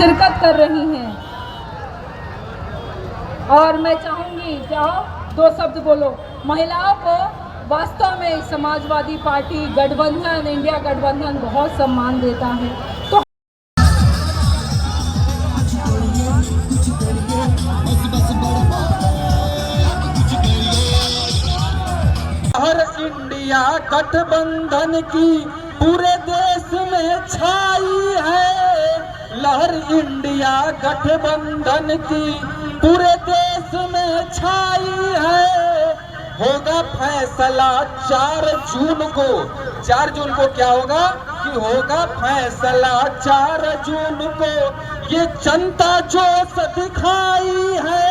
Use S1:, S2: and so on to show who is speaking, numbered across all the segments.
S1: शिरकत कर रही हैं। और मैं चाहूँगी कि आप 2 शब्द बोलो। महिलाओं को वास्तव में समाजवादी पार्टी गठबंधन, इंडिया गठबंधन बहुत सम्मान देता है। तो
S2: हर इंडिया गठबंधन की पूरे देश में छाई है। लहर इंडिया गठबंधन की पूरे देश में छाई है। होगा फैसला 4 जून को। 4 जून को क्या होगा कि होगा फैसला 4 जून को। ये जनता जोश दिखाई है।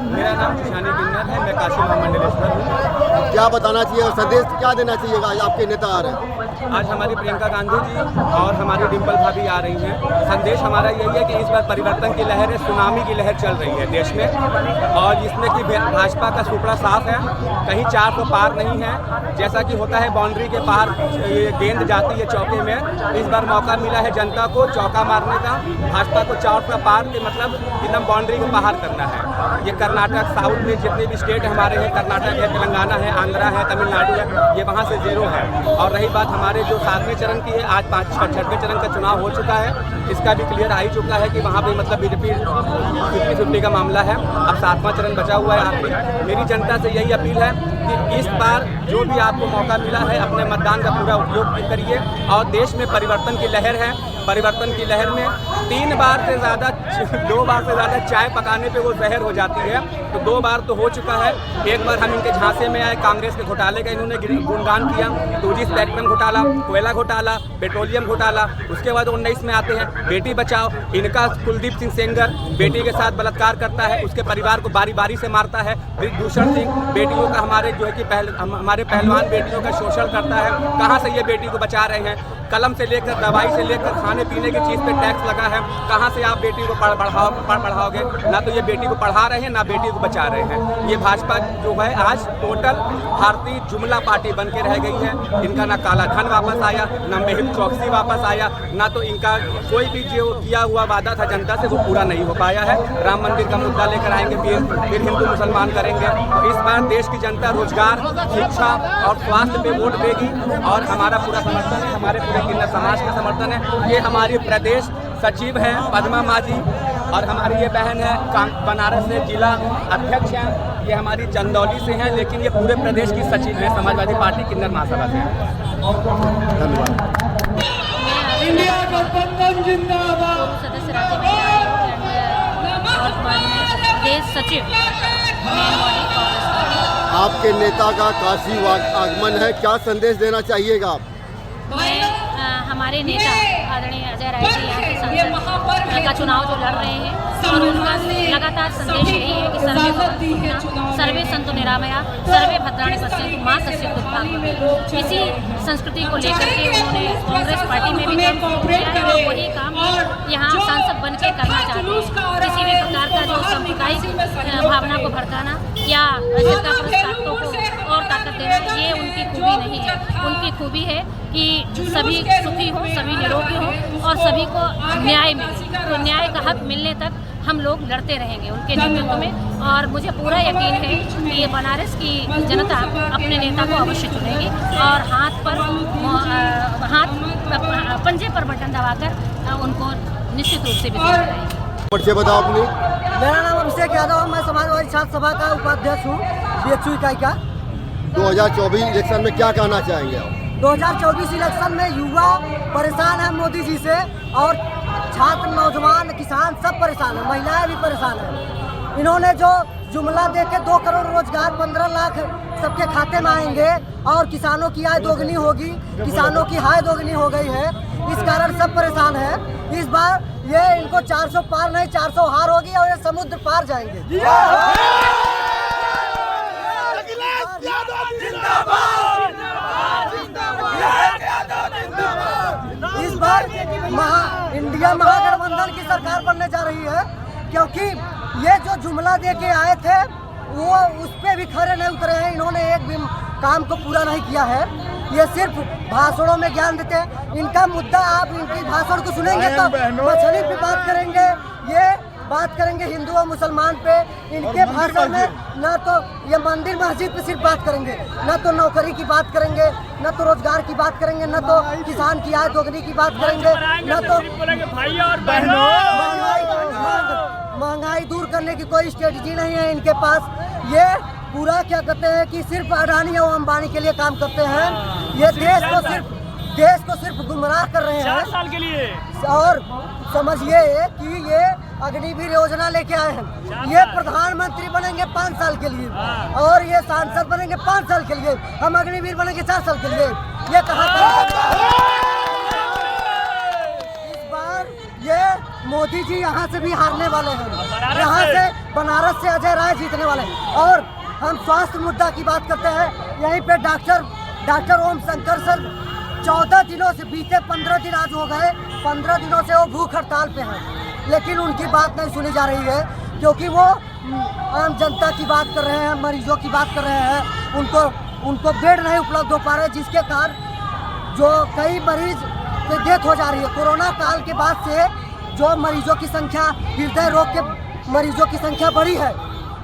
S3: मेरा नाम किशानी किन्नर है, मैं काशी महामंडलेश्वर हूँ।
S4: क्या बताना चाहिए, संदेश क्या देना चाहिएगा? आपके नेता आ रहे हैं,
S3: आज हमारी प्रियंका गांधी जी और हमारी डिम्पल भाभी आ रही हैं। संदेश हमारा यही है कि इस बार परिवर्तन की लहर है, सुनामी की लहर चल रही है देश में, और जिसमें कि भाजपा का सुपड़ा साफ है, कहीं 400 पार नहीं है। जैसा कि होता है बाउंड्री के पार ये गेंद जाती है चौके में, इस बार मौका मिला है जनता को चौका मारने का। भाजपा को 400 पार के मतलब एकदम बाउंड्री को बाहर करना है। ये कर्नाटक, साउथ में जितने भी स्टेट हमारे हैं, कर्नाटक है, तेलंगाना है, आंध्रा है, तमिलनाडु है, ये वहाँ से 0 है। और रही बात हमारे जो 7वें चरण की है, आज 6वें चरण का चुनाव हो चुका है, इसका भी क्लियर आ ही चुका है कि वहाँ पे मतलब बीजेपी 50-50 का मामला है। अब 7वां चरण बचा हुआ है आखिरी। मेरी जनता से यही अपील है कि इस बार जो भी आपको मौका मिला है, अपने मतदान का पूरा उपयोग करिए। और देश में परिवर्तन की लहर है, परिवर्तन की लहर में 2 बार से ज़्यादा चाय पकाने पे वो जहर हो जाती है, तो 2 बार तो हो चुका है। एक बार हम इनके झांसे में आए, कांग्रेस के घोटाले का इन्होंने गुणगान किया, 2G स्पेक्ट्रम घोटाला, कोयला घोटाला, पेट्रोलियम घोटाला। उसके बाद 19 में आते हैं बेटी बचाओ, इनका कुलदीप सिंह सेंगर बेटी के साथ बलात्कार करता है, उसके परिवार को बारी बारी से मारता है। भूषण सिंह बेटियों का हमारे जो है कि हमारे पहलवान बेटियों का शोषण करता है। कहाँ से ये बेटी को बचा रहे हैं? कलम से लेकर दवाई से लेकर खाने पीने की चीज़ पे टैक्स लगा है। कहाँ से आप बेटी को पढ़ाओगे? ना तो ये बेटी को पढ़ा रहे हैं, ना बेटी को बचा रहे हैं। ये भाजपा जो है आज टोटल भारतीय जुमला पार्टी बन के रह गई है। इनका ना काला धन वापस आया, ना मेहुल चौकसी वापस आया, ना तो इनका कोई भी जो किया हुआ वादा था जनता से वो पूरा नहीं हो पाया है। राम मंदिर का मुद्दा लेकर आएंगे, फिर हिंदू मुसलमान करेंगे। तो इस बार देश की जनता रोजगार, शिक्षा और स्वास्थ्य पे वोट देगी, और हमारा पूरा समर्थन है, हमारे पूरे किन्नर समाज का समर्थन है। ये हमारी प्रदेश सचिव हैं पद्मा माजी, और हमारी ये बहन है बनारस से जिला अध्यक्ष हैं। ये हमारी चंदौली से हैं, लेकिन ये पूरे प्रदेश की सचिव हैं समाजवादी पार्टी किन्नर महासभा से।
S4: धन्यवाद।
S2: इंडिया गठबंधन जिंदाबाद।
S5: सदस्य राज्य में देश सचिव
S4: आपके नेता का काशी आगमन है, क्या संदेश देना चाहिएगा आप?
S5: हमारे नेता आदरणीय अजय राय जी यहाँ के सांसद का चुनाव जो लड़ रहे हैं, और उनका लगातार संदेश यही है कि सर्वे संतु निरामया सर्वे भद्राणि पश्यन्तु मां कश्चित् दुःखं भवेत्। इसी संस्कृति को लेकर के उन्होंने कांग्रेस पार्टी में भी काम किया है, और वही काम यहाँ सांसद बन के करना चाहते हैं। किसी भी प्रकार का जो सांप्रदायिक भावना को भड़काना या जिसका पुरस्कारों को और ताकत देना, ये उनकी खूबी नहीं है। उनकी खूबी है कि सभी सुखी हों, सभी निरोगी हों, और सभी को न्याय मिले। तो न्याय का हक मिलने तक हम लोग लड़ते रहेंगे उनके नेतृत्व में, और मुझे पूरा यकीन है कि ये बनारस की जनता अपने नेता को अवश्य चुनेगी, और पंजे पर बटन दबाकर उनको निश्चित रूप से विजय कराएंगे।
S4: परिचय बताओ अपनी।
S6: मेरा नाम अभिषेक यादव, मैं समाजवादी छात्र सभा का उपाध्यक्ष हूँ, BHU इकाई का।
S4: 2024 इलेक्शन में क्या कहना चाहेंगे आप?
S6: 2024 इलेक्शन में युवा परेशान है मोदी जी से, और छात्र, नौजवान, किसान सब परेशान है, महिलाएं भी परेशान है। इन्होंने जो जुमला दे के 2 करोड़ रोजगार 15 लाख सबके खाते में आएंगे, और किसानों की आय दोगुनी होगी, किसानों की हाय दोगुनी हो गई है, इस कारण सब परेशान है। इस बार ये इनको 400 पार नहीं 400 हार होगी, और ये समुद्र पार जाएंगे। इस बार इंडिया महागठबंधन की सरकार बनने जा रही है, क्योंकि ये जो जुमला दे के आए थे वो उस पे भी खरे नहीं उतरे हैं। इन्होंने एक भी काम को पूरा नहीं किया है। ये सिर्फ भाषणों में ज्ञान देते हैं। इनका मुद्दा आप इनकी भाषण को सुनेंगे तो मछली पे बात करेंगे, ये बात करेंगे हिंदू और मुसलमान पे। इनके भाषण में ना तो ये मंदिर मस्जिद पे सिर्फ बात करेंगे, ना तो नौकरी की बात करेंगे, ना तो रोजगार की बात करेंगे, ना तो किसान की आय दोगुनी की बात करेंगे, ना तो
S2: भाई और बहनों
S6: महंगाई दूर करने की कोई स्ट्रेटजी नहीं है इनके पास। ये पूरा क्या कहते हैं कि सिर्फ अडानी और अंबानी के लिए काम करते हैं। ये देश को सिर्फ गुमराह कर रहे हैं
S2: 4 साल के लिए।
S6: और समझिए कि ये अग्निवीर योजना लेके आए हैं। ये प्रधानमंत्री बनेंगे 5 साल के लिए और ये सांसद बनेंगे 5 साल के लिए। हम अग्निवीर बनेंगे 4 साल के लिए। ये कहाँ इस बार ये मोदी जी यहाँ से भी हारने वाले हैं। यहाँ से बनारस से अजय राय जीतने वाले हैं। और हम स्वास्थ्य मुद्दा की बात करते हैं। यहीं पे डॉक्टर ओम शंकर सर 14 दिनों से बीते 15 दिन आज हो गए, 15 दिनों से वो भूख हड़ताल पे हैं, लेकिन उनकी बात नहीं सुनी जा रही है क्योंकि वो आम जनता की बात कर रहे हैं, मरीजों की बात कर रहे हैं। उनको बेड नहीं उपलब्ध हो पा रहे, जिसके कारण जो कई मरीज की डेथ हो जा रही है। कोरोना काल के बाद से जो मरीजों की संख्या, हृदय रोग के मरीजों की संख्या बढ़ी है,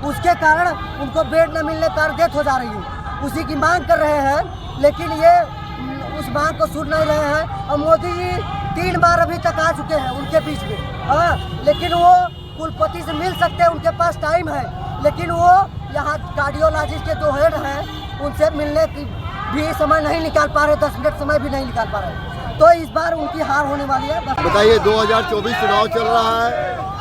S6: उसके कारण उनको बेड न मिलने कारण डेथ हो जा रही है। उसी की मांग कर रहे हैं, लेकिन ये उस मांग को सुन नहीं रहे हैं। और मोदी जी 3 बार अभी तक आ चुके हैं उनके बीच में, हाँ, लेकिन वो कुलपति से मिल सकते हैं, उनके पास टाइम है, लेकिन वो यहाँ कार्डियोलॉजिस्ट के जो हेड हैं उनसे मिलने की भी समय नहीं निकाल पा रहे, 10 मिनट समय भी नहीं निकाल पा रहे। तो इस बार उनकी हार होने वाली है।
S4: बताइए, 2024 चुनाव चल रहा है,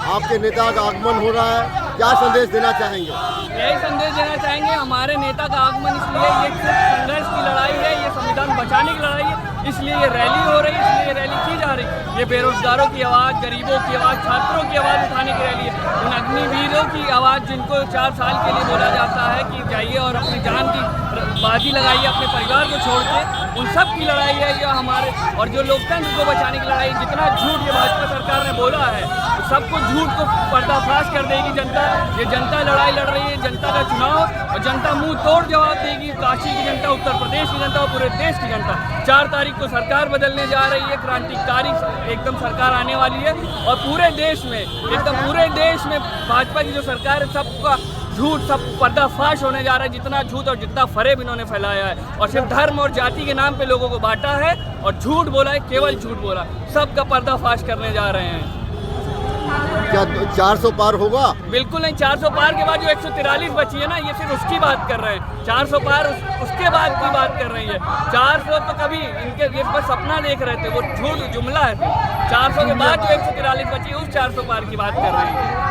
S4: आपके नेता का आगमन हो रहा है, क्या संदेश देना चाहेंगे?
S2: यही संदेश देना चाहेंगे, हमारे नेता का आगमन इसलिए ये सिर्फ संघर्ष की लड़ाई है, ये संविधान बचाने की लड़ाई है, इसलिए ये रैली हो रही है, इसलिए ये रैली की जा रही है। ये बेरोजगारों की आवाज़, गरीबों की आवाज़, छात्रों की आवाज़ उठाने की रैली है। उन अग्निवीरों की आवाज़ जिनको 4 साल के लिए बोला जाता है कि जाइए और अपनी जान की बाजी लगाइए अपने परिवार को छोड़ के, उन सब की लड़ाई है जो हमारे, और जो लोकतंत्र को बचाने की लड़ाई। जितना झूठ ये भाजपा सरकार ने बोला है, सबको झूठ को पर्दाफाश कर देगी जनता। ये जनता लड़ाई लड़ रही है, जनता का चुनाव, और जनता मुंह तोड़ जवाब देगी। काशी की जनता, उत्तर प्रदेश की जनता और पूरे देश की जनता। 4 तारीख को सरकार बदलने जा रही है, क्रांतिकारी एकदम सरकार आने वाली है, और पूरे देश में, एकदम पूरे देश में भाजपा की जो सरकार है, सबका झूठ, सब पर्दाफाश होने जा रहा है। जितना झूठ और जितना फरेब इन्होंने फैलाया है, और सिर्फ धर्म और जाति के नाम पे लोगों को बांटा है और झूठ बोला है, केवल झूठ बोला, सबका पर्दाफाश करने जा रहे हैं।
S4: क्या 400 पार होगा?
S2: बिल्कुल नहीं। 400 पार के बाद जो 143 बची है ना, ये सिर्फ उसकी बात कर रहे हैं। 400 पार उसके बाद की बात कर रही है। 400 तो कभी इनके ये बस सपना देख रहे थे, वो झूठ जुमला है। 400 के बाद जो 143 बची है, उस 400 पार की बात कर रही है।